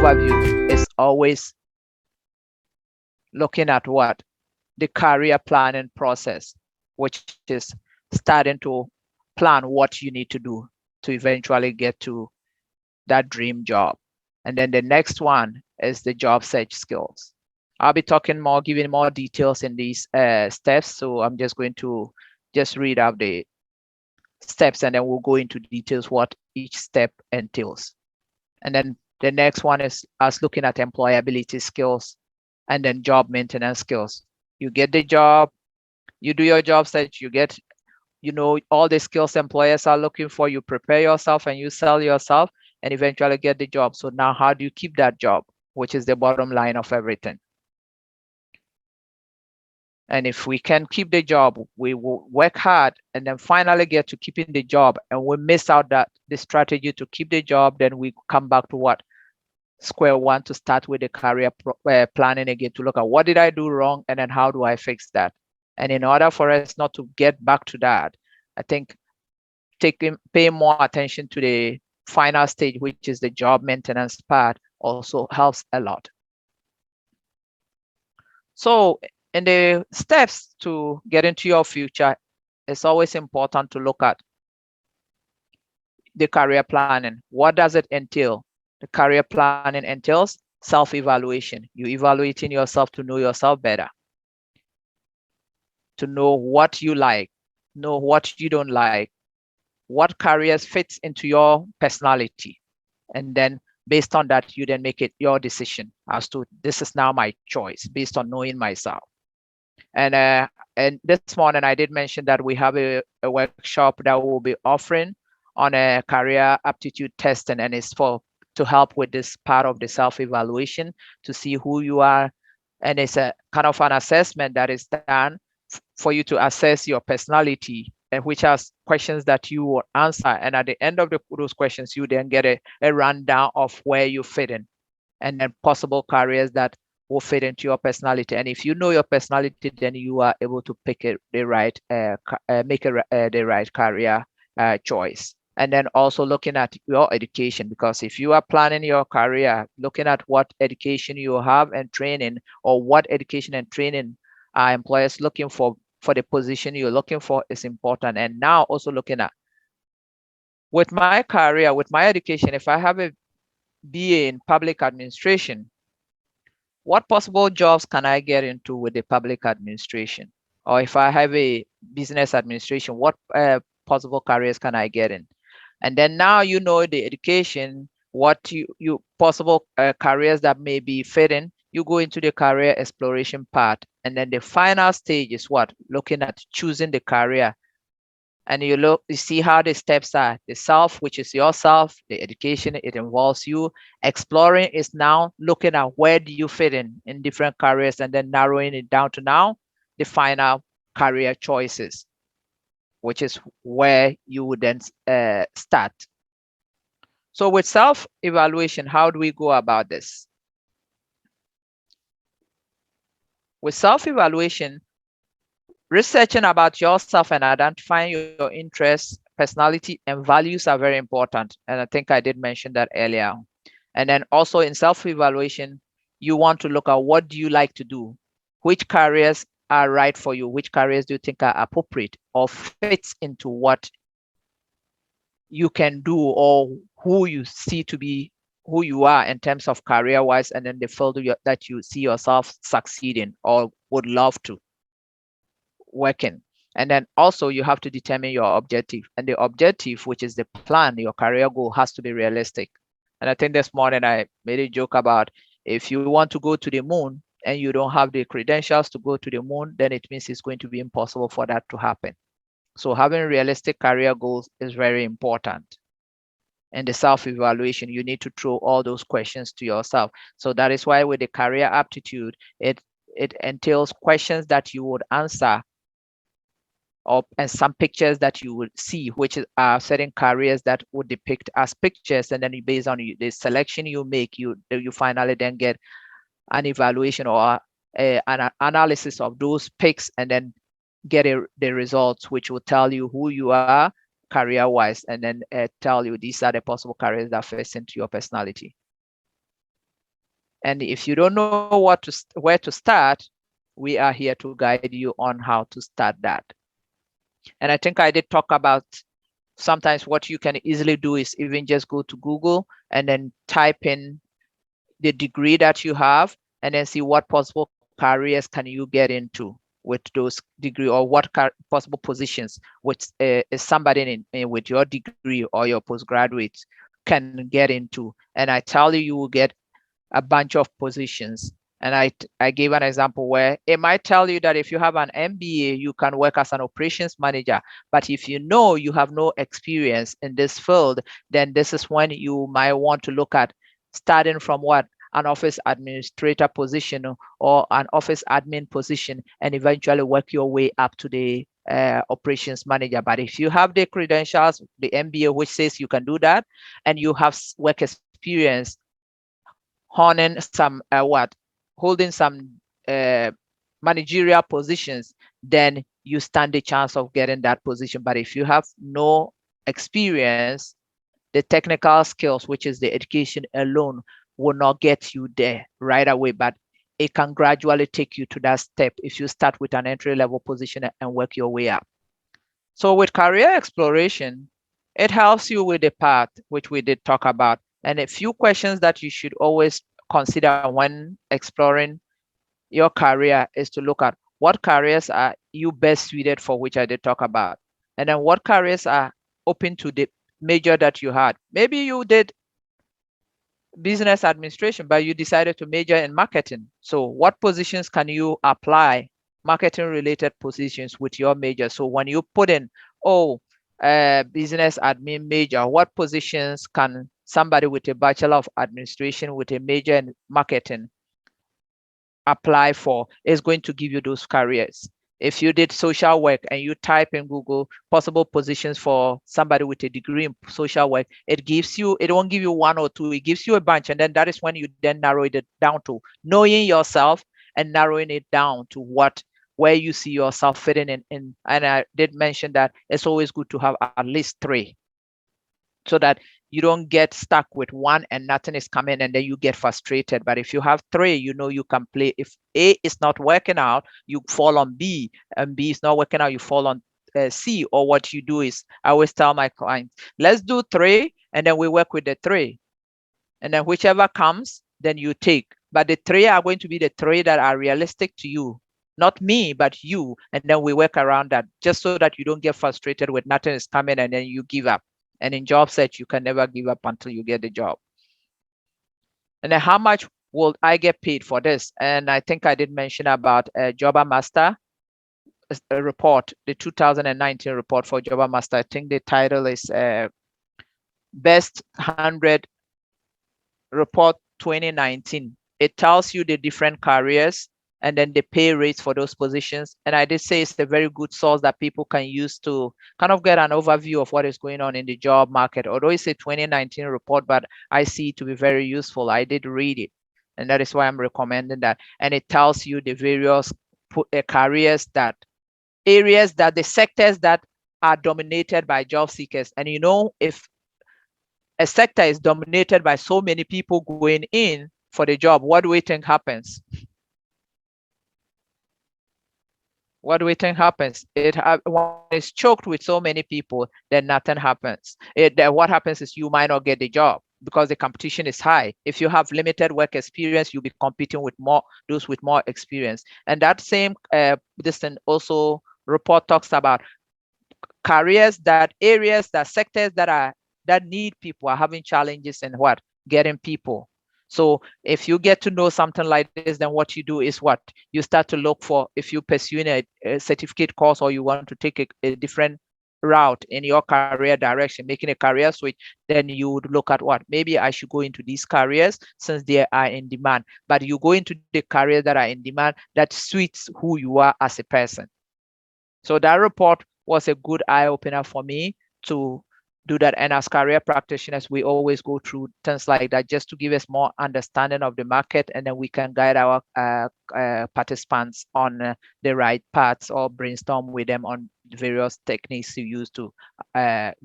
overview is always looking at what? The career planning process, which is starting to plan what you need to do to eventually get to that dream job. And then the next one is the job search skills. I'll be talking more, giving more details in these steps. So I'm just going to just read out the steps and then we'll go into details what each step entails. And then the next one is us looking at employability skills and then job maintenance skills. You get the job, you do your job search, you get, all the skills employers are looking for, you prepare yourself and you sell yourself and eventually get the job. So now how do you keep that job, which is the bottom line of everything? And if we can keep the job, we will work hard and then finally get to keeping the job and we miss out that the strategy to keep the job, then we come back to what? Square one, to start with the career planning again, to look at what did I do wrong and then how do I fix that? And in order for us not to get back to that, I think paying more attention to the final stage, which is the job maintenance part, also helps a lot. So in the steps to get into your future, it's always important to look at the career planning. What does it entail? The career planning entails self-evaluation. You evaluating yourself to know yourself better, to know what you like, know what you don't like, what careers fits into your personality. And then based on that, you then make it your decision as to this is now my choice based on knowing myself. And this morning I did mention that we have a workshop that we'll be offering on a career aptitude testing, and it's to help with this part of the self-evaluation to see who you are. And it's a kind of an assessment that is done for you to assess your personality, and which has questions that you will answer. And at the end of those questions, you then get a rundown of where you fit in and then possible careers that will fit into your personality. And if you know your personality, then you are able to pick the right career choice. And then also looking at your education, because if you are planning your career, looking at what education you have and training, or what education and training are employers looking for the position you're looking for, is important. And now also looking at, with my career, with my education, if I have a BA in public administration, what possible jobs can I get into with the public administration? Or if I have a business administration, what possible careers can I get in? And then now you know the education, what you possible careers that may be fitting, you go into the career exploration part. And then the final stage is what? Looking at choosing the career. And you see how the steps are. The self, which is yourself, the education, it involves you. Exploring is now looking at where do you fit in different careers, and then narrowing it down to now the final career choices, which is where you would then start. So with self-evaluation, how do we go about this? With self-evaluation, researching about yourself and identifying your interests, personality, and values are very important. And I think I did mention that earlier. And then also in self-evaluation, you want to look at what do you like to do? Which careers are right for you? Which careers do you think are appropriate or fits into what you can do, or who you see to be who you are in terms of career-wise, and then the field that you see yourself succeeding or would love to work in. And then also you have to determine your objective, and the objective, which is the plan, your career goal, has to be realistic. And I think this morning I made a joke about, if you want to go to the moon and you don't have the credentials to go to the moon, then it means it's going to be impossible for that to happen. So having realistic career goals is very important. In the self-evaluation, you need to throw all those questions to yourself. So that is why with the career aptitude, it entails questions that you would answer, and some pictures that you would see, which are certain careers that would depict as pictures. And then based on the selection you make, you finally then get an evaluation or an analysis of those picks, and then get the results, which will tell you who you are career-wise, and then tell you these are the possible careers that fit into your personality. And if you don't know where to start, we are here to guide you on how to start that. And I think I did talk about sometimes what you can easily do is even just go to Google and then type in the degree that you have and then see what possible careers can you get into with those degree, or what possible positions which is somebody with your degree or your postgraduate can get into. And I tell you, you will get a bunch of positions. And I gave an example where it might tell you that if you have an MBA, you can work as an operations manager. But if you know you have no experience in this field, then this is when you might want to look at starting from what? An office administrator position or an office admin position, and eventually work your way up to the operations manager. But if you have the credentials, the MBA, which says you can do that, and you have work experience honing some holding some managerial positions, then you stand a chance of getting that position. But if you have no experience, the technical skills, which is the education alone, will not get you there right away, but it can gradually take you to that step if you start with an entry-level position and work your way up. So with career exploration, it helps you with the path, which we did talk about, and a few questions that you should always consider when exploring your career is to look at what careers are you best suited for, which I did talk about, and then what careers are open to the major that you had. Maybe you did business administration, but you decided to major in marketing. So what positions can you apply, marketing related positions with your major? So when you put in, oh, business admin major, what positions can somebody with a Bachelor of Administration with a major in marketing apply for? Is going to give you those careers. If you did social work and you type in Google possible positions for somebody with a degree in social work, it gives you, it won't give you one or two, it gives you a bunch. And then that is when you then narrow it down to knowing yourself and narrowing it down to where you see yourself fitting in. And I did mention that it's always good to have at least three, so that you don't get stuck with one and nothing is coming and then you get frustrated. But if you have three, you know you can play. If A is not working out, you fall on B, and B is not working out, you fall on C. Or what you do is, I always tell my clients, let's do three and then we work with the three. And then whichever comes, then you take. But the three are going to be the three that are realistic to you. Not me, but you. And then we work around that, just so that you don't get frustrated with nothing is coming and then you give up. And in job search, you can never give up until you get the job. And then how much will I get paid for this? And I think I did mention about Jobber Master report, the 2019 report for Jobber Master. I think the title is Best 100 Report 2019. It tells you the different careers and then the pay rates for those positions. And I did say it's a very good source that people can use to kind of get an overview of what is going on in the job market. Although it's a 2019 report, but I see it to be very useful. I did read it, and that is why I'm recommending that. And it tells you the various careers, that areas, that the sectors that are dominated by job seekers. And you know, if a sector is dominated by so many people going in for the job, what do we think happens? What do we think happens? When it's choked with so many people, then nothing happens. What happens is you might not get the job because the competition is high. If you have limited work experience, you'll be competing with those with more experience. And that same this thing also report talks about careers, that areas, that sectors that need people are having challenges in what? Getting people. So if you get to know something like this, then what you do is what? You start to look for, if you're pursuing a certificate course or you want to take a different route in your career direction, making a career switch, then you would look at what? Maybe I should go into these careers since they are in demand. But you go into the careers that are in demand that suits who you are as a person. So that report was a good eye opener for me to do that. And as career practitioners, we always go through things like that just to give us more understanding of the market, and then we can guide our participants on the right paths or brainstorm with them on various techniques to use to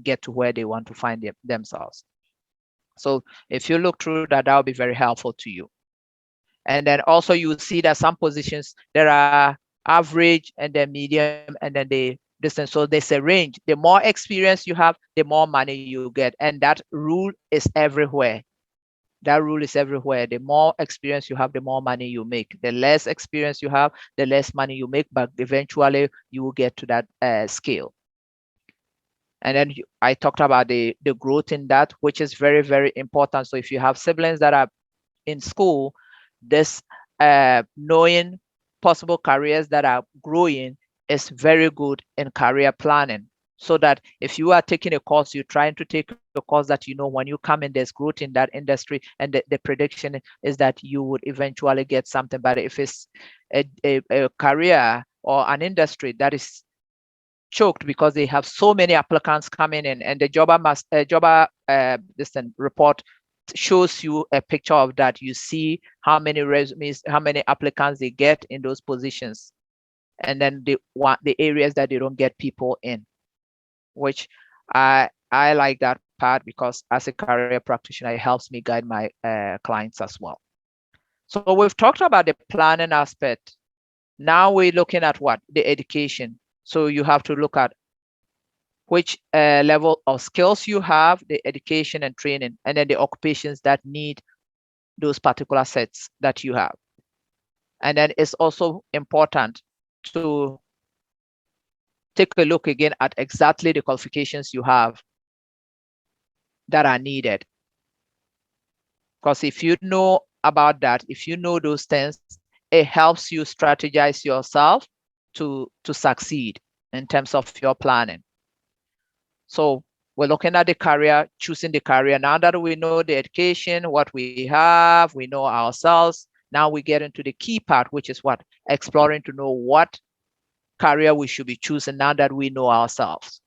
get to where they want to find themselves. So if you look through that, that will be very helpful to you. And then also you see that some positions there are average and then medium and then the distance. So there's a range. The more experience you have, the more money you get. And that rule is everywhere. That rule is everywhere. The more experience you have, the more money you make. The less experience you have, the less money you make, but eventually you will get to that scale. And then I talked about the growth in that, which is very, very important. So if you have siblings that are in school, this knowing possible careers that are growing is very good in career planning. So that if you are taking a course, you're trying to take a course that you know when you come in, there's growth in that industry, and the prediction is that you would eventually get something. But if it's a career or an industry that is choked because they have so many applicants coming in, and the jobber this report shows you a picture of that. You see how many resumes, how many applicants they get in those positions, and then the areas that they don't get people in, which I like that part, because as a career practitioner, it helps me guide my clients as well. So we've talked about the planning aspect. Now we're looking at what? The education. So you have to look at which level of skills you have, the education and training, and then the occupations that need those particular sets that you have. And then it's also important to take a look again at exactly the qualifications you have that are needed. Because if you know about that, if you know those things, it helps you strategize yourself to succeed in terms of your planning. So we're looking at the career, choosing the career. Now that we know the education, what we have, we know ourselves. Now we get into the key part, which is what? Exploring to know what career we should be choosing now that we know ourselves.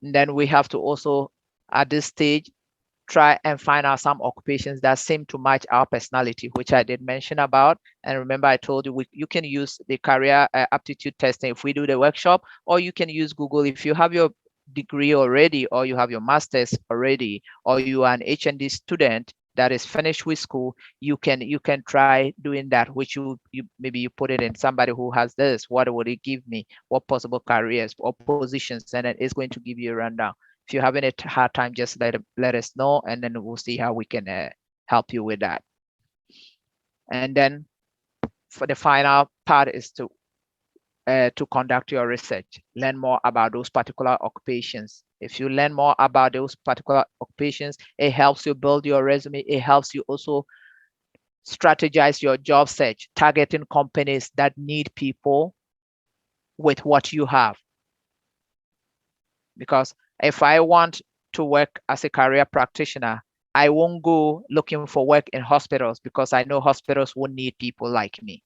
And then we have to also, at this stage, try and find out some occupations that seem to match our personality, which I did mention about. And remember, I told you you can use the career aptitude testing if we do the workshop, or you can use Google if you have your degree already, or you have your master's already, or you are an HND student that is finished with school. You can try doing that, which you maybe you put it in somebody who has this. What would it give me? What possible careers or positions? And then it's going to give you a rundown. If you're having a hard time, just let us know, and then we'll see how we can help you with that. And then for the final part is to conduct your research, learn more about those particular occupations. If you learn more about those particular occupations, it helps you build your resume. It helps you also strategize your job search, targeting companies that need people with what you have. Because if I want to work as a career practitioner, I won't go looking for work in hospitals, because I know hospitals won't need people like me.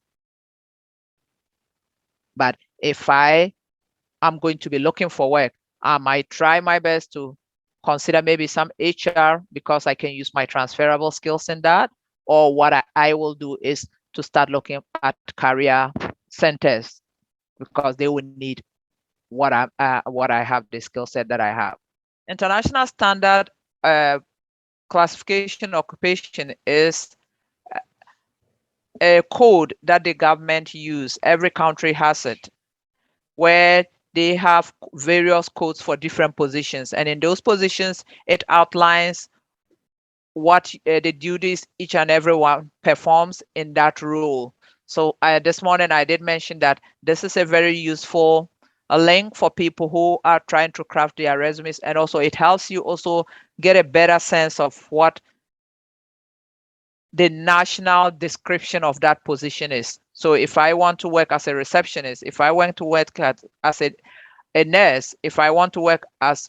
But if I am going to be looking for work, I might try my best to consider maybe some HR, because I can use my transferable skills in that. Or what I will do is to start looking at career centers, because they will need what I have, the skill set that I have. International standard classification occupation is a code that the government use. Every country has it, where they have various codes for different positions. And in those positions, it outlines what the duties each and every one performs in that role. So this morning, I did mention that this is a very useful link for people who are trying to craft their resumes. And also it helps you also get a better sense of what the national description of that position is. So if I want to work as a receptionist, if I want to work as a nurse, if I want to work as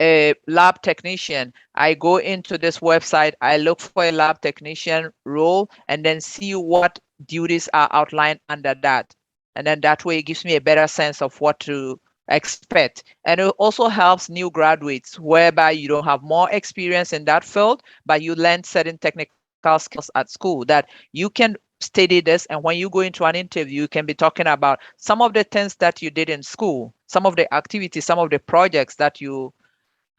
a lab technician, I go into this website, I look for a lab technician role, and then see what duties are outlined under that. And then that way it gives me a better sense of what to expect. And it also helps new graduates, whereby you don't have more experience in that field, but you learn certain technical skills at school that you can study this, and when you go into an interview, you can be talking about some of the things that you did in school, some of the activities, some of the projects that you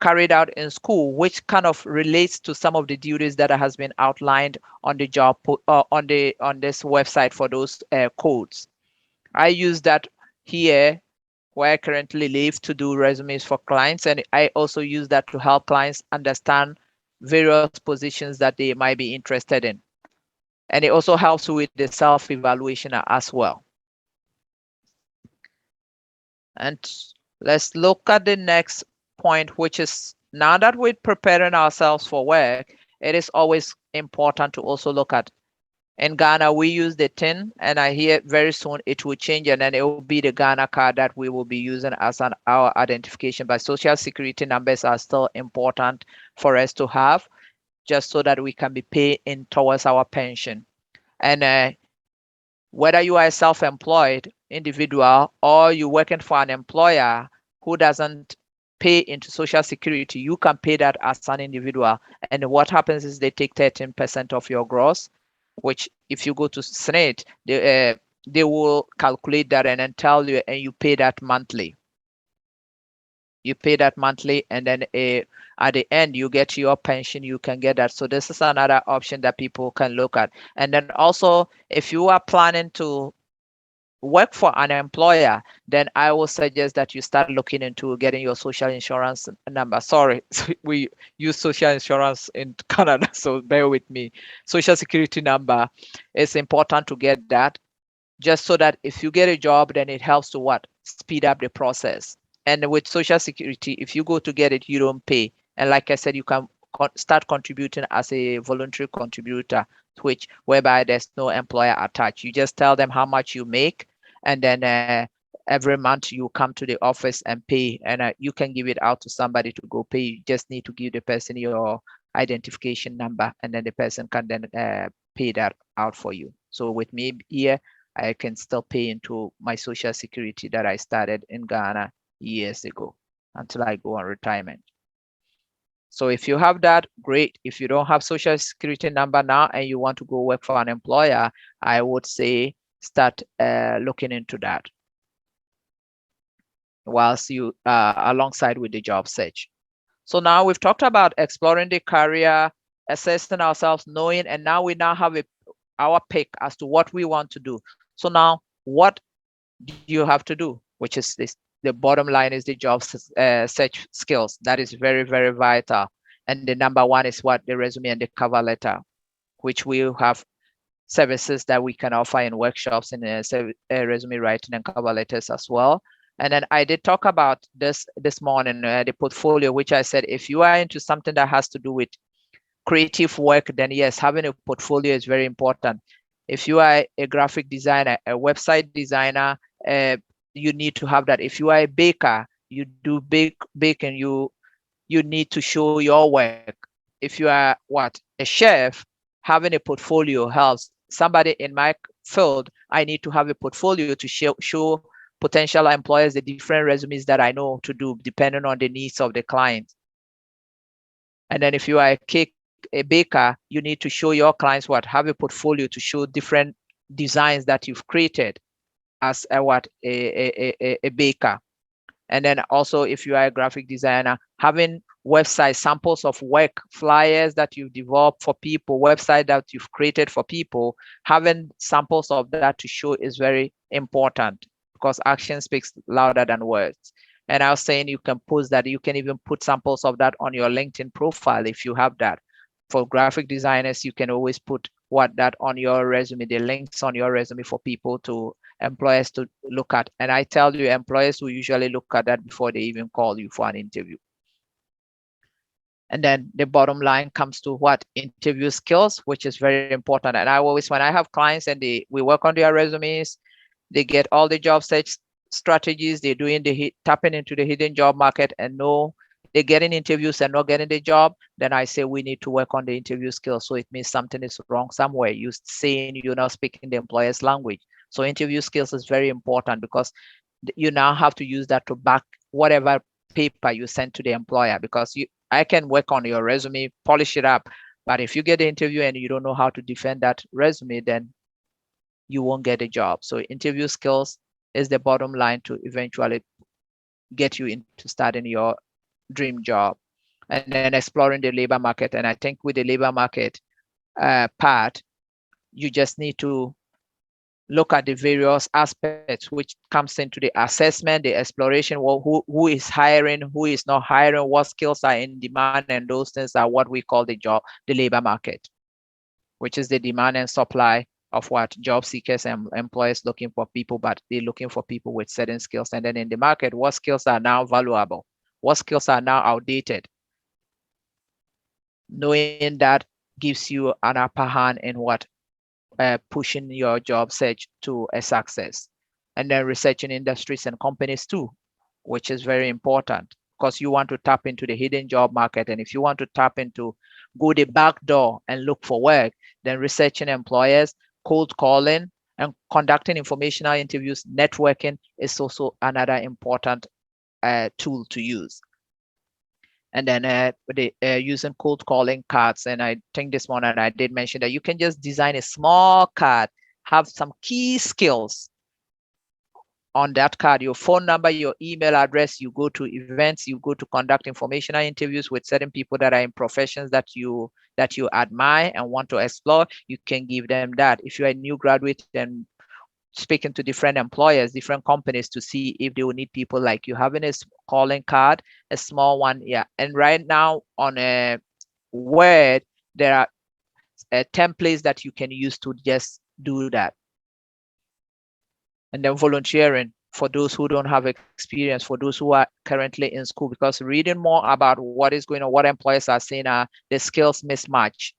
carried out in school, which kind of relates to some of the duties that has been outlined on the job on this website for those codes. I use that here where I currently live to do resumes for clients, and I also use that to help clients understand various positions that they might be interested in. And it also helps with the self-evaluation as well. And let's look at the next point, which is now that we're preparing ourselves for work, it is always important to also look at. In Ghana, we use the tin, and I hear very soon it will change, and then it will be the Ghana card that we will be using as our identification. But social security numbers are still important for us to have, just so that we can be paying towards our pension. And whether you are a self-employed individual or you're working for an employer who doesn't pay into social security, you can pay that as an individual. And what happens is they take 13% of your gross, which if you go to SNET, they will calculate that and then tell you, and you pay that monthly. You pay that monthly, and then at the end you get your pension. You can get that. So this is another option that people can look at. And then also, if you are planning to work for an employer, then I will suggest that you start looking into getting your social insurance number. Sorry, we use social insurance in Canada, so bear with me. Social security number, it's important to get that, just so that if you get a job, then it helps to what? Speed up the process. And with social security, if you go to get it, you don't pay. And like I said, you can start contributing as a voluntary contributor, which whereby there's no employer attached. You just tell them how much you make, and then every month you come to the office and pay, and you can give it out to somebody to go pay. You just need to give the person your identification number, and then the person can then pay that out for you. So with me here, I can still pay into my social security that I started in Ghana years ago until I go on retirement. So if you have that, great. If you don't have social security number now and you want to go work for an employer, I would say start looking into that whilst you alongside with the job search. So now we've talked about exploring the career, assessing ourselves, knowing, and now we now have our pick as to what we want to do. So now what do you have to do? Which is this, the bottom line is the job search skills. That is very, very vital. And the number one is what? The resume and the cover letter, which we have services that we can offer in workshops and resume writing and cover letters as well. And then I did talk about this morning, the portfolio, which I said, if you are into something that has to do with creative work, then yes, having a portfolio is very important. If you are a graphic designer, a website designer, you need to have that. If you are a baker, you do baking, you need to show your work. If you are a chef, having a portfolio helps. Somebody in my field, I need to have a portfolio to show potential employers the different resumes that I know to do depending on the needs of the client. And then if you are a baker, you need to show your clients have a portfolio to show different designs that you've created as a baker. And then also, if you are a graphic designer, having website samples of work, flyers that you've developed for people, website that you've created for people, having samples of that to show is very important, because action speaks louder than words. And I was saying you can post that. You can even put samples of that on your LinkedIn profile if you have that. For graphic designers, you can always put that on your resume, the links on your resume for people to employers to look at. And I tell you, employers will usually look at that before they even call you for an interview. And then the bottom line comes to interview skills, which is very important. And I always, when I have clients and we work on their resumes, they get all the job search strategies, they're doing tapping into the hidden job market and know they're getting interviews and not getting the job, then I say we need to work on the interview skills. So it means something is wrong somewhere. You're saying you're not speaking the employer's language. So interview skills is very important, because you now have to use that to back whatever paper you send to the employer, because I can work on your resume, polish it up, but if you get the interview and you don't know how to defend that resume, then you won't get a job. So interview skills is the bottom line to eventually get you into starting your dream job. and then exploring the labor market. And I think with the labor market part, you just need to look at the various aspects which comes into the assessment, the exploration, who is hiring, who is not hiring, what skills are in demand, and those things are what we call the labor market, which is the demand and supply of what job seekers and employers looking for people, but they're looking for people with certain skills. And then in the market, what skills are now valuable? What skills are now outdated? Knowing that gives you an upper hand in what pushing your job search to a success. And then researching industries and companies too, which is very important because you want to tap into the hidden job market. And if you want to tap into, go the back door and look for work, then researching employers, cold calling, and conducting informational interviews, networking is also another important tool to use. And then using cold calling cards. And I think this morning I did mention that you can just design a small card, have some key skills on that card, your phone number, your email address. You go to events, you go to conduct informational interviews with certain people that are in professions that you admire and want to explore. You can give them that. If you're a new graduate and speaking to different employers, different companies to see if they will need people like you, having a calling card, a small one. Yeah. And right now on a Word, there are templates that you can use to just do that. And then volunteering for those who don't have experience, for those who are currently in school, because reading more about what is going on, what employers are saying are the skills mismatch.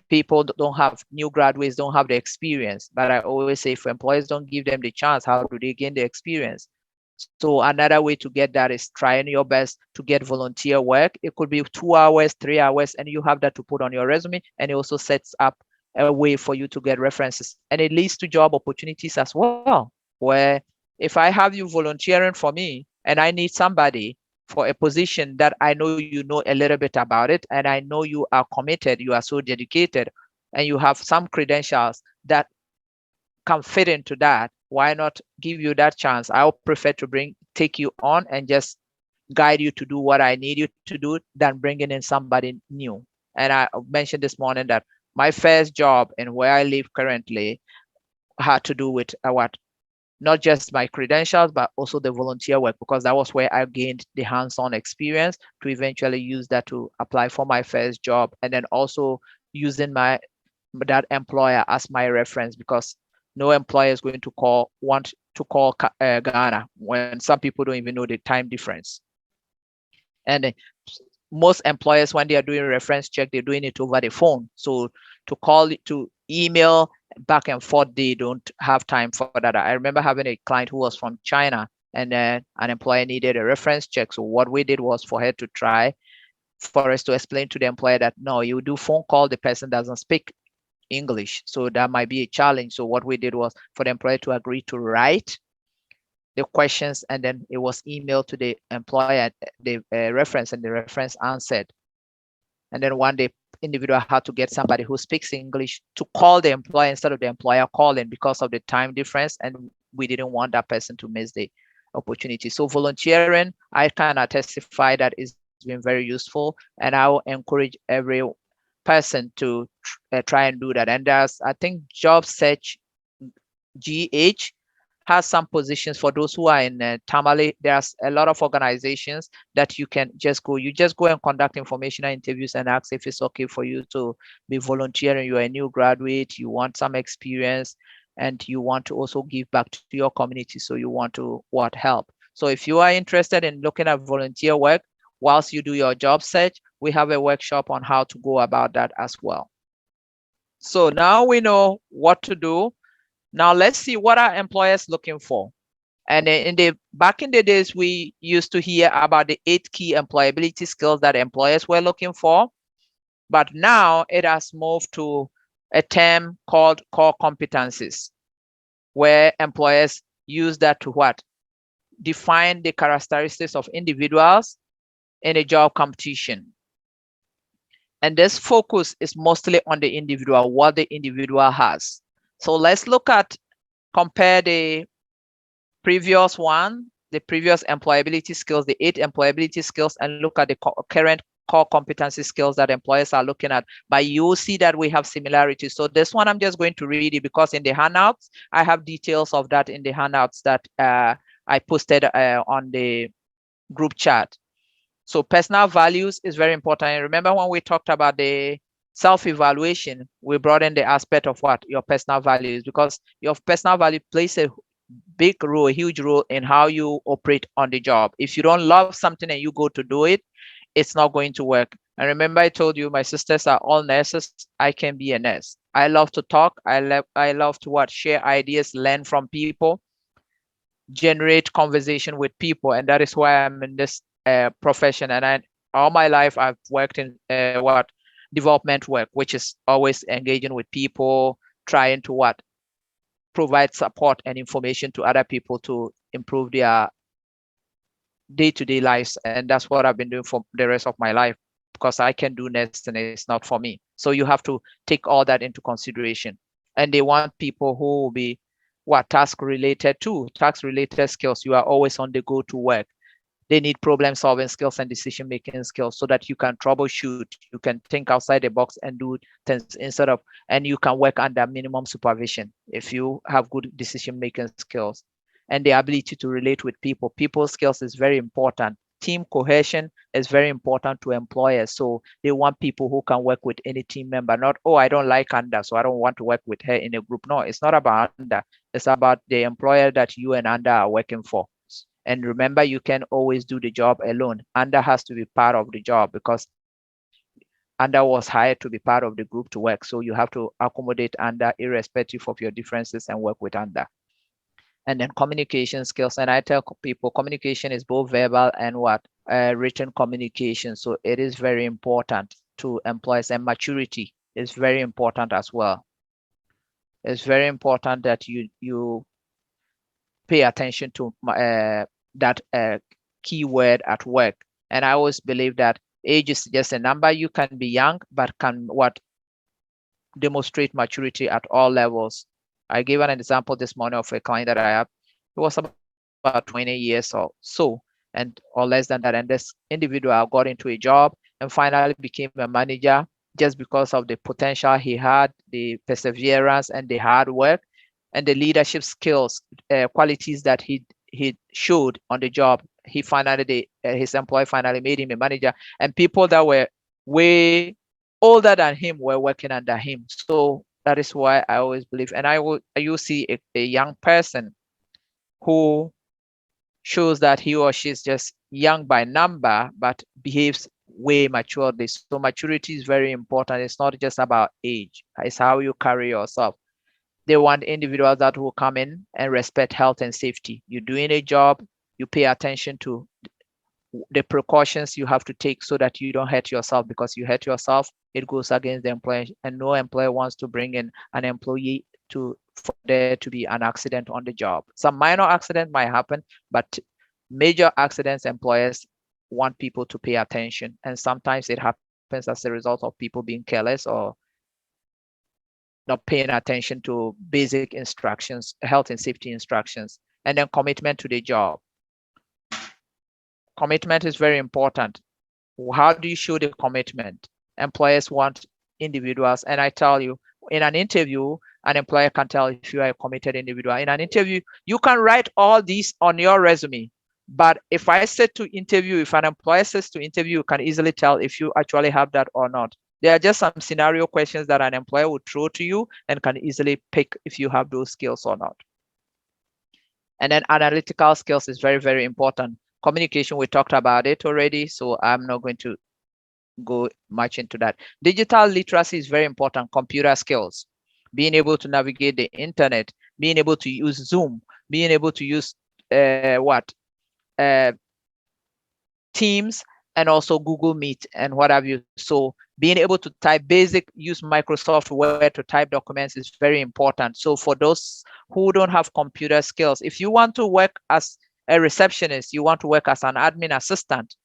People don't have, new graduates don't have the experience. But I always say if employers don't give them the chance, how do they gain the experience? So another way to get that is trying your best to get volunteer work. It could be 2 hours, 3 hours, and you have that to put on your resume. And it also sets up a way for you to get references. And it leads to job opportunities as well, where if I have you volunteering for me and I need somebody for a position that I know you know a little bit about it, and I know you are committed, you are so dedicated, and you have some credentials that can fit into that, why not give you that chance? I'll prefer to take you on and just guide you to do what I need you to do than bringing in somebody new. And I mentioned this morning that my first job and where I live currently had to do with what, not just my credentials, but also the volunteer work, because that was where I gained the hands-on experience to eventually use that to apply for my first job. And then also using that employer as my reference, because no employer is going to want to call Ghana when some people don't even know the time difference. And most employers, when they are doing reference check, they're doing it over the phone. So to call it, to email back and forth, they don't have time for that. I remember having a client who was from China, and then an employer needed a reference check. So what we did was for her to try, for us to explain to the employer that no, you do phone call, the person doesn't speak English. So that might be a challenge. So what we did was for the employer to agree to write the questions, and then it was emailed to the employer, the reference, and the reference answered. And then one day, individual had to get somebody who speaks English to call the employer instead of the employer calling because of the time difference, and we didn't want that person to miss the opportunity. So volunteering, I can testify that it's been very useful, and I will encourage every person to try and do that. And I think job search GH has some positions for those who are in Tamale. There's a lot of organizations that you can just go. You just go and conduct informational interviews and ask if it's okay for you to be volunteering. You're a new graduate, you want some experience, and you want to also give back to your community. So you want to help. So if you are interested in looking at volunteer work whilst you do your job search, we have a workshop on how to go about that as well. So now we know what to do. Now let's see, what are employers looking for? And back in the days, we used to hear about the 8 key employability skills that employers were looking for. But now it has moved to a term called core competencies, where employers use that to define the characteristics of individuals in a job competition. And this focus is mostly on the individual, what the individual has. So let's compare the previous one, the previous employability skills, the 8 employability skills, and look at the current core competency skills that employers are looking at, but you'll see that we have similarities. So this one, I'm just going to read it because in the handouts, I have details of that in the handouts that I posted on the group chat. So personal values is very important. And remember when we talked about the self-evaluation, we brought in the aspect of what your personal values, because your personal value plays a big role, a huge role in how you operate on the job. If you don't love something and you go to do it, it's not going to work. And remember, I told you my sisters are all nurses. I can be a nurse. I love to talk. I love to what share ideas, learn from people, generate conversation with people, and that is why I'm in this profession. And all my life I've worked in development work, which is always engaging with people, trying to provide support and information to other people to improve their day-to-day lives. And that's what I've been doing for the rest of my life, because I can do next and it's not for me. So you have to take all that into consideration. And they want people who will be task related skills. You are always on the go to work. They need problem solving skills and decision making skills so that you can troubleshoot, you can think outside the box and do things and you can work under minimum supervision if you have good decision making skills. And the ability to relate with people. People skills is very important. Team cohesion is very important to employers. So they want people who can work with any team member, not, oh, I don't like Anda, so I don't want to work with her in a group. No, it's not about Anda. It's about the employer that you and Anda are working for. And remember, you can always do the job alone. Anda has to be part of the job because Anda was hired to be part of the group to work. So you have to accommodate Anda irrespective of your differences and work with Anda. And then communication skills. And I tell people communication is both verbal and written communication. So it is very important to employees, and maturity is very important as well. It's very important that you pay attention to that keyword at work. And I always believe that age is just a number. You can be young, but can demonstrate maturity at all levels. I gave an example this morning of a client that I have. It was about 20 years or so, or less than that. And this individual got into a job and finally became a manager just because of the potential he had, the perseverance and the hard work and the leadership skills, qualities that he showed on the job. He finally, his employer finally made him a manager, and people that were way older than him were working under him. So that is why I always believe, and you see a young person who shows that he or she is just young by number, but behaves way maturely. So maturity is very important. It's not just about age. It's how you carry yourself. They want individuals that will come in and respect health and safety. You're doing a job, you pay attention to the precautions you have to take so that you don't hurt yourself, because you hurt yourself, it goes against the employer, and no employer wants to bring in an employee for there to be an accident on the job. Some minor accident might happen, but major accidents, employers want people to pay attention. And sometimes it happens as a result of people being careless or not paying attention to basic instructions, health and safety instructions. And then commitment to the job. Commitment is very important. How do you show the commitment? Employers want individuals. And I tell you, in an interview, an employer can tell if you are a committed individual. In an interview, you can write all these on your resume. But if I said to interview, if an employer says to interview, you can easily tell if you actually have that or not. There are just some scenario questions that an employer would throw to you and can easily pick if you have those skills or not. And then analytical skills is very, very important. Communication, we talked about it already, so I'm not going to go much into that. Digital literacy is very important. Computer skills, being able to navigate the internet, being able to use Zoom, being able to use Teams, and also Google Meet and what have you. So being able to use Microsoft Word to type documents is very important. So for those who don't have computer skills, if you want to work as a receptionist, you want to work as an admin assistant,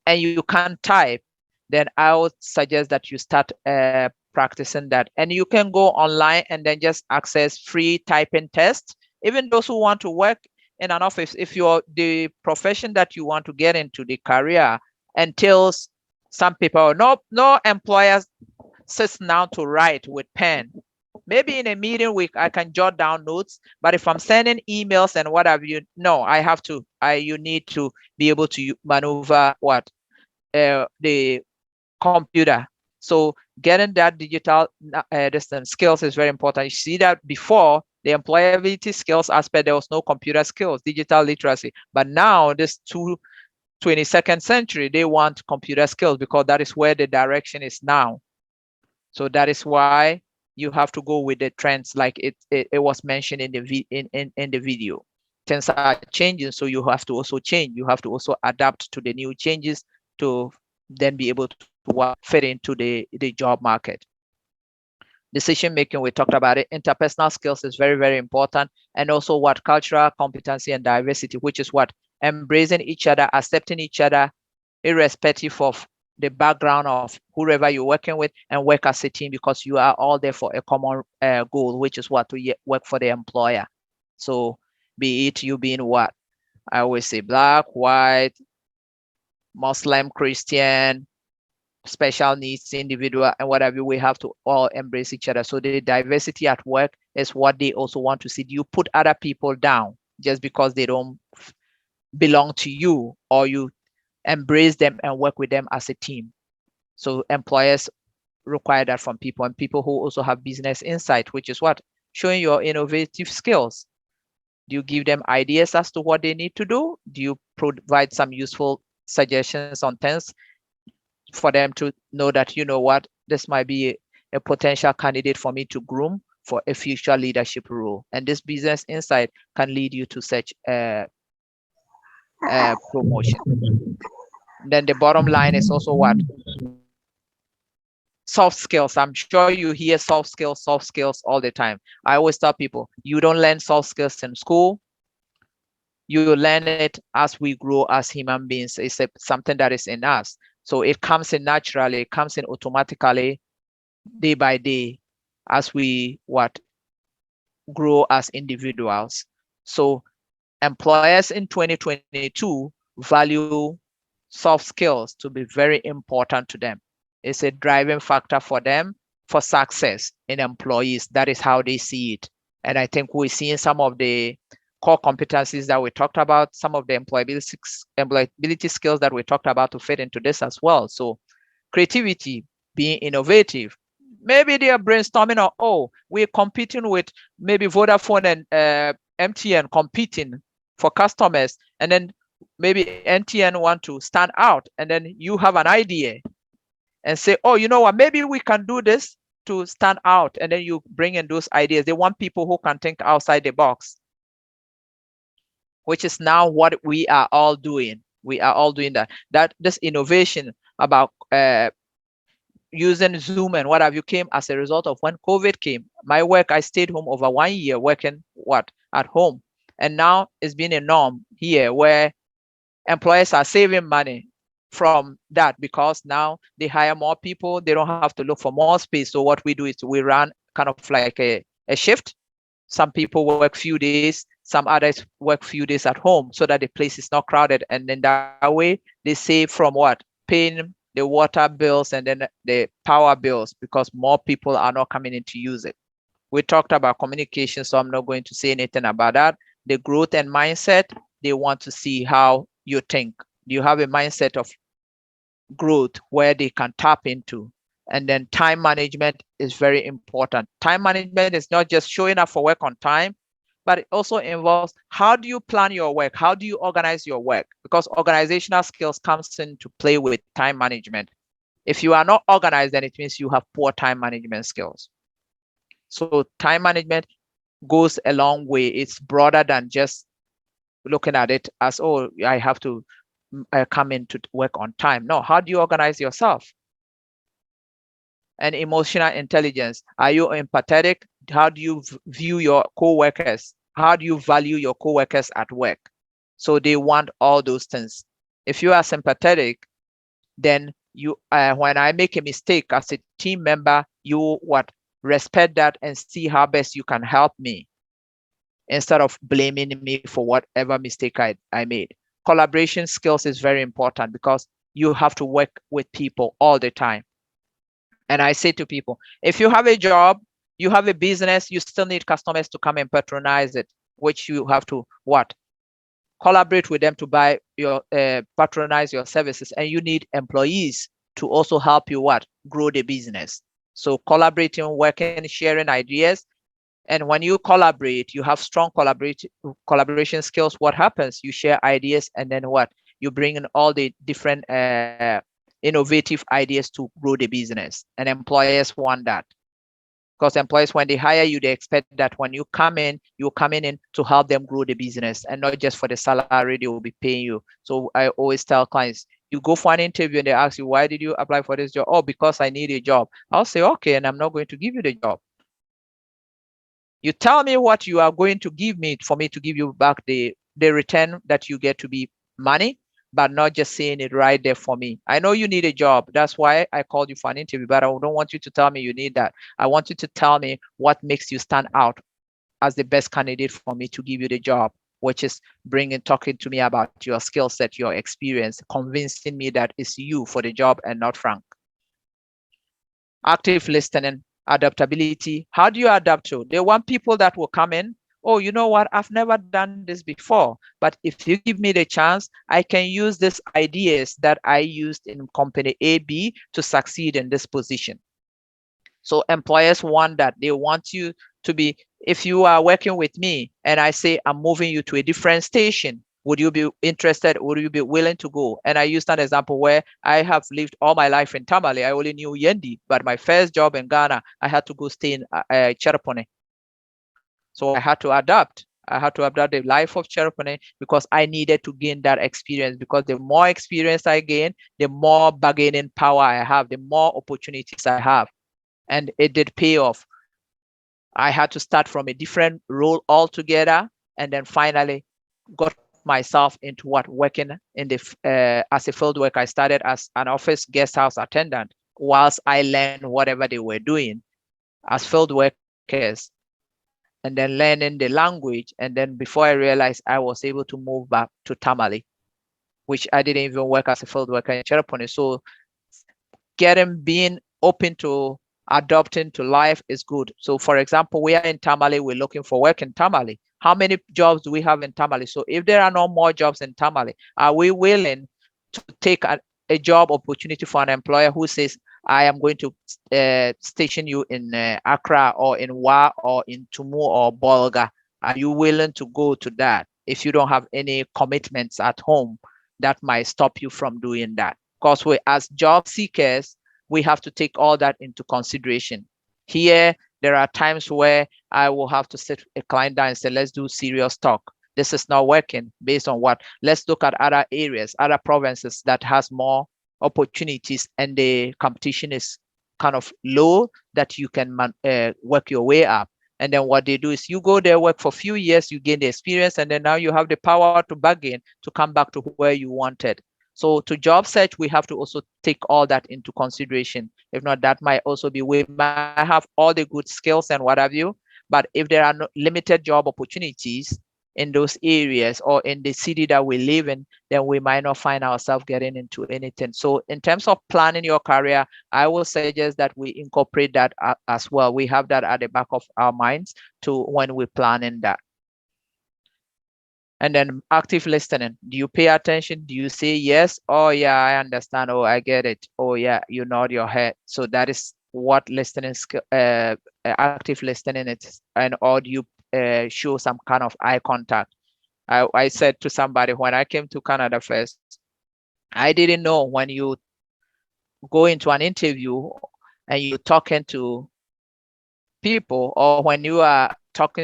and you can't type, then I would suggest that you start practicing that. And you can go online and then just access free typing tests. Even those who want to work in an office, if you're the profession that you want to get into, the career entails Some people, no employer sits down to write with pen. Maybe in a meeting week I can jot down notes, but if I'm sending emails and what have you, no, I have to. You need to be able to maneuver what the computer. So getting that digital skills is very important. You see that before the employability skills aspect, there was no computer skills, digital literacy. But now this 22nd century, they want computer skills because that is where the direction is now. So that is why you have to go with the trends like it was mentioned in the video. Things are changing, so you have to also change. You have to also adapt to the new changes to then be able to fit into the job market. Decision making, we talked about it. Interpersonal skills is very, very important. And also what cultural competency and diversity, which is what embracing each other, accepting each other, irrespective of the background of whoever you're working with, and work as a team because you are all there for a common goal, which is what to work for the employer. So be it you being what I always say, black, white, Muslim, Christian, special needs individual, and whatever, we have to all embrace each other. So the diversity at work is what they also want to see. You put other people down just because they don't belong to you, or you embrace them and work with them as a team. So employers require that from people, and people who also have business insight, which is what showing your innovative skills. Do you give them ideas as to what they need to do? Do you provide some useful suggestions on things for them to know that, you know what, this might be a potential candidate for me to groom for a future leadership role? And this business insight can lead you to such a promotion. Then the bottom line is also what? Soft skills. I'm sure you hear soft skills all the time. I always tell people, you don't learn soft skills in school. You learn it as we grow as human beings. It's something that is in us. So it comes in naturally, it comes in automatically, day by day, as we grow as individuals. So employers in 2022 value soft skills to be very important to them. It's a driving factor for them for success in employees. That is how they see it. And I think we're seeing some of the core competencies that we talked about, some of the employability skills that we talked about to fit into this as well. So creativity, being innovative. Maybe they are brainstorming, or we're competing with maybe Vodafone and MTN competing for customers, and then maybe MTN want to stand out, and then you have an idea and say, oh, you know what, maybe we can do this to stand out, and then you bring in those ideas. They want people who can think outside the box, which is now what we are all doing. We are all doing that this innovation about using Zoom and what have you came as a result of when COVID came. My work, I stayed home over 1 year working at home. And now it's been a norm here where employers are saving money from that because now they hire more people. They don't have to look for more space. So what we do is we run kind of like a shift. Some people work few days, some others work few days at home so that the place is not crowded. And then that way they save from paying the water bills and then the power bills because more people are not coming in to use it. We talked about communication, so I'm not going to say anything about that. The growth and mindset, they want to see how you think. Do you have a mindset of growth where they can tap into? And then time management is very important. Time management is not just showing up for work on time, but it also involves how do you plan your work? How do you organize your work? Because organizational skills comes into play with time management. If you are not organized, then it means you have poor time management skills. So time management goes a long way. It's broader than just looking at it as, oh, I have to come in to work on time. No, how do you organize yourself? And emotional intelligence. Are you empathetic? How do you view your co-workers? How do you value your co-workers at work? So they want all those things. If you are sympathetic, then you, when I make a mistake as a team member, you respect that and see how best you can help me instead of blaming me for whatever mistake I made. Collaboration skills is very important because you have to work with people all the time. And I say to people, if you have a job, you have a business, you still need customers to come and patronize it, which you have to what? Collaborate with them to buy your patronize your services, and you need employees to also help you what? Grow the business. So collaborating, working, sharing ideas. And when you collaborate, you have strong collaboration skills. What happens? You share ideas, and then what? You bring in all the different innovative ideas to grow the business. And employers want that, because employers, when they hire you, they expect that when you come in, you're coming in to help them grow the business, and not just for the salary they will be paying you. So I always tell clients, you go for an interview and they ask you, why did you apply for this job? Oh, because I need a job. I'll say, okay, and I'm not going to give you the job. You tell me what you are going to give me for me to give you back the return that you get to be money, but not just saying it right there for me. I know you need a job. That's why I called you for an interview, but I don't want you to tell me you need that. I want you to tell me what makes you stand out as the best candidate for me to give you the job, which is talking to me about your skill set, your experience, convincing me that it's you for the job and not Frank. Active listening, adaptability. How do you adapt to? They want people that will come in. Oh, you know what? I've never done this before, but if you give me the chance, I can use these ideas that I used in company A, B to succeed in this position. So employers want that. They want you to be, if you are working with me and I say, I'm moving you to a different station, would you be interested? Would you be willing to go? And I used an example where I have lived all my life in Tamale. I only knew Yendi, but my first job in Ghana, I had to go stay in Cherepone. So I had to adapt. I had to adapt the life of Cherepone because I needed to gain that experience, because the more experience I gain, the more bargaining power I have, the more opportunities I have. And it did pay off. I had to start from a different role altogether, and then finally got myself into what? Working in the as a field worker. I started as an office guest house attendant whilst I learned whatever they were doing as field workers, and then learning the language. And then before I realized, I was able to move back to Tamale, which I didn't even work as a field worker in Cherepone. So being open to adopting to life is good. So for example, we are in Tamale, we're looking for work in Tamale. How many jobs do we have in Tamale? So if there are no more jobs in Tamale, are we willing to take a job opportunity for an employer who says, I am going to station you in Accra or in Wa or in Tumu or Bolga? Are you willing to go to that if you don't have any commitments at home that might stop you from doing that? Because we, as job seekers, we have to take all that into consideration. Here, there are times where I will have to sit a client down and say, let's do serious talk. This is not working based on what? Let's look at other areas, other provinces that has more opportunities and the competition is kind of low, that you can work your way up. And then what they do is you go there, work for a few years, you gain the experience, and then now you have the power to bargain to come back to where you wanted. So to job search, we have to also take all that into consideration. If not, that might also be, we might have all the good skills and what have you, but if there are no limited job opportunities in those areas or in the city that we live in, then we might not find ourselves getting into anything. So in terms of planning your career, I will suggest that we incorporate that as well. We have that at the back of our minds to when we're planning that. And then active listening. Do you pay attention? Do you say yes? Oh yeah, I understand. Oh, I get it. Oh yeah, you nod your head. So that is what listening active listening is. And or do you show some kind of eye contact? I said to somebody when I came to Canada first, I didn't know when you go into an interview and you're talking to people, or when you are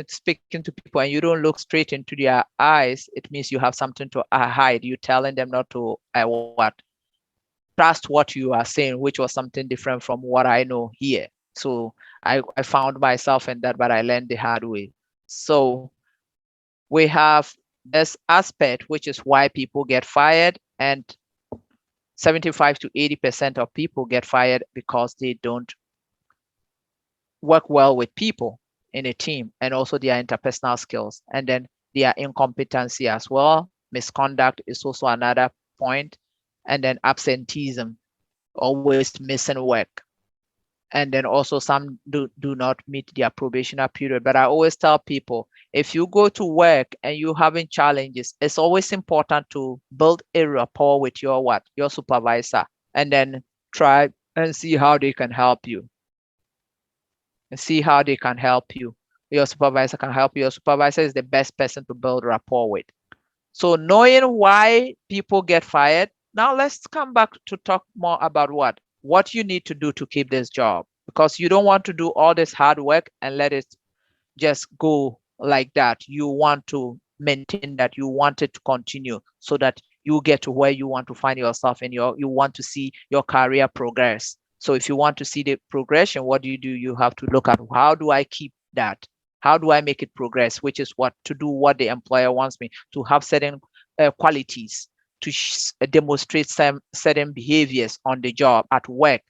speaking to people and you don't look straight into their eyes, it means you have something to hide. You're telling them not to trust what you are saying, which was something different from what I know here. So I found myself in that, but I learned the hard way. So we have this aspect, which is why people get fired, and 75 to 80% of people get fired because they don't work well with people in a team, and also their interpersonal skills, and then their incompetency as well. Misconduct is also another point. and then absenteeism, always missing work. And then also some do not meet their probationary period. But I always tell people, if you go to work and you're having challenges, it's always important to build a rapport with your supervisor, and then try and see how they can help you. And see how they can help you. Your supervisor can help you. Your supervisor is the best person to build rapport with. So knowing why people get fired, now let's come back to talk more about what you need to do to keep this job, because you don't want to do all this hard work and let it just go like that. You want to maintain that, you want it to continue so that you get to where you want to find yourself, and you want to see your career progress. So if you want to see the progression, what do? You have to look at, how do I keep that? How do I make it progress? Which is what to do, what the employer wants me to have, certain qualities to demonstrate some certain behaviors on the job at work.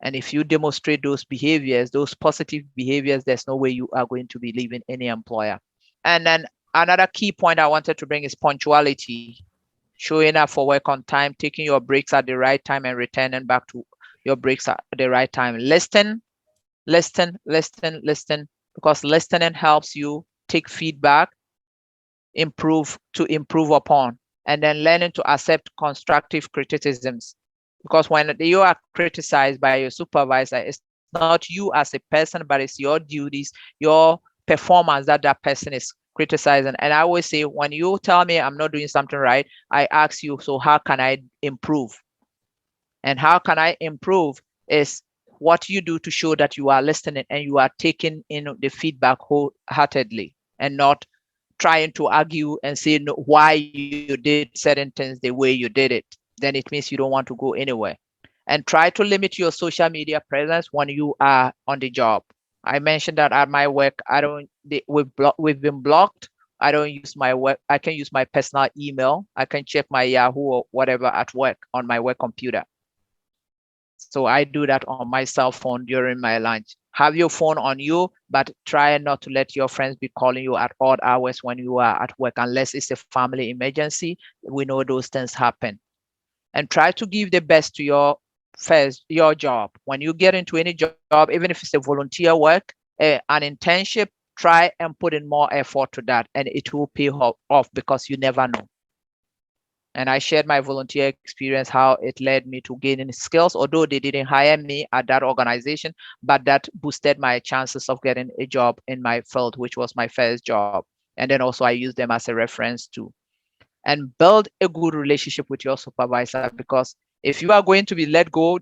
And if you demonstrate those behaviors, those positive behaviors, there's no way you are going to be leaving any employer. And then another key point I wanted to bring is punctuality. Showing up for work on time, taking your breaks at the right time, and returning back to your breaks at the right time. Listen, because listening helps you take feedback, improve upon, and then learning to accept constructive criticisms. Because when you are criticized by your supervisor, it's not you as a person, but it's your duties, your performance that person is criticizing. And I always say, when you tell me I'm not doing something right, I ask you, so how can I improve? And how can I improve is what you do to show that you are listening and you are taking in the feedback wholeheartedly, and not trying to argue and say no, why you did certain things the way you did it. Then it means you don't want to go anywhere. And try to limit your social media presence when you are on the job. I mentioned that at my work, we've been blocked. I don't use my work. I can use my personal email. I can check my Yahoo or whatever at work on my work computer. So I do that on my cell phone during my lunch. Have your phone on you, but try not to let your friends be calling you at odd hours when you are at work, unless it's a family emergency. We know those things happen. And try to give the best to your job. When you get into any job, even if it's a volunteer work, an internship, try and put in more effort to that, and it will pay off, because you never know. And I shared my volunteer experience, how it led me to gaining skills, although they didn't hire me at that organization, but that boosted my chances of getting a job in my field, which was my first job. And then also I use them as a reference too. And build a good relationship with your supervisor, because if you are going to be let go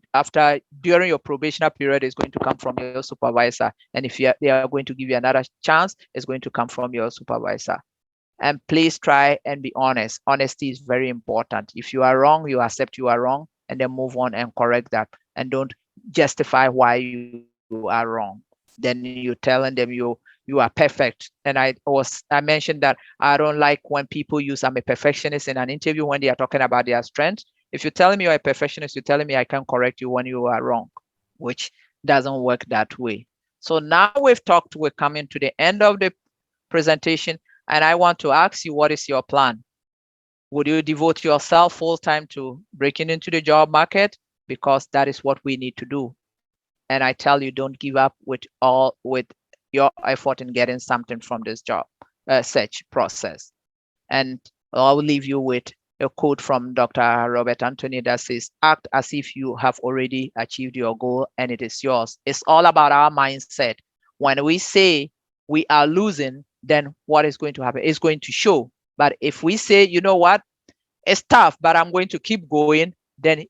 during your probationary period, it's going to come from your supervisor. And if they are going to give you another chance, it's going to come from your supervisor. And please try and be honest. Honesty is very important. If you are wrong, you accept you are wrong, and then move on and correct that. And don't justify why you are wrong. Then you're telling them you are perfect. And I mentioned that I don't like when people use I'm a perfectionist in an interview when they are talking about their strengths. If you're telling me you're a perfectionist, you're telling me I can correct you when you are wrong, which doesn't work that way. So now we're coming to the end of the presentation, and I want to ask you, what is your plan? Would you devote yourself full time to breaking into the job market? Because that is what we need to do. And I tell you, don't give up with your effort in getting something from this job search process. And I'll leave you with a quote from Dr. Robert Anthony that says, act as if you have already achieved your goal and it is yours. It's all about our mindset. When we say we are losing, then what is going to happen? It's going to show. But if we say, you know what, it's tough, but I'm going to keep going, then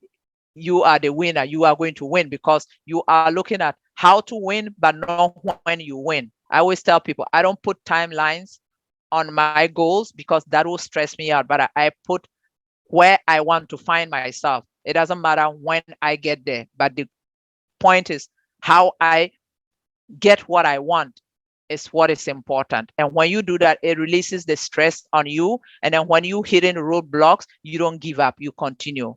you are the winner. You are going to win, because you are looking at how to win, but not when you win. I always tell people, I don't put timelines on my goals, because that will stress me out, but I put where I want to find myself. It doesn't matter when I get there, but the point is how I get what I want is what is important. And when you do that, it releases the stress on you. And then when you hit in roadblocks, you don't give up, you continue.